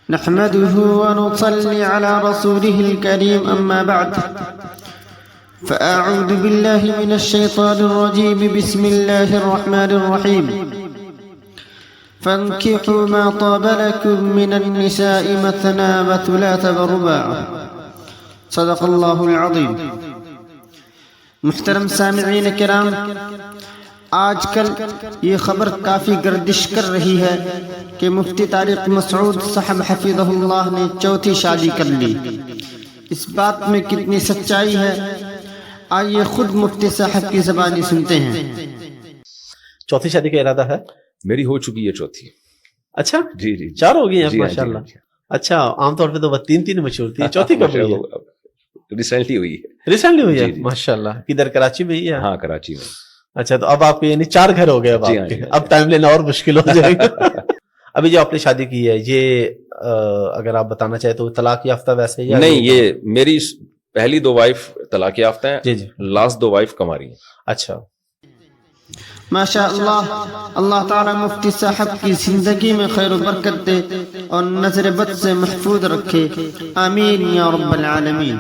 نحمده ونصلي على رسوله الكريم أما بعد فأعوذ بالله من الشيطان الرجيم بسم الله الرحمن الرحيم فانكحوا ما طاب لكم من النساء مثنى وثلاث ورباع صدق اللہ العظیم۔ محترم سامعین کرام، آج کل یہ خبر کافی گردش کر رہی ہے کہ مفتی طارق مسعود صاحب حفظہ اللہ نے چوتھی شادی کر لی۔ اس بات میں کتنی سچائی ہے، آئیے خود مفتی صاحب کی زبانی سنتے ہیں۔ چوتھی شادی کا ارادہ ہے؟ میری ہو چکی ہے چوتھی۔ اچھا جی جی چار ہو گئی ہیں ماشاءاللہ۔ اچھا، عام طور پہ تو بس تین مشہور تھی، چوتھی کب ہوئی ہے؟ ریسنٹلی ہوئی ہے۔ ریسنٹلی ہوئی ہے ماشاءاللہ۔ کدھر کراچی میں ہی ہے؟ ہاں کراچی میں۔ اچھا، تو اب آپ کے یعنی 4 گھر ہو گئے اب آپ کے، اب ٹائم لینا اور مشکل ہو جائے گا۔ ابھی جو آپ نے شادی کی ہے یہ اگر آپ بتانا چاہیں تو طلاق یافتہ ویسے یا نہیں؟ یہ میری پہلی 2 وائف طلاق یافتہ ہیں، جی جی، لاسٹ 2 وائف کماری ہیں۔ اچھا ماشاء اللہ، اللہ تعالی مفتی صاحب کی زندگی میں خیر و برکت دے اور نظر بد سے محفوظ رکھے، آمین یا رب العالمین۔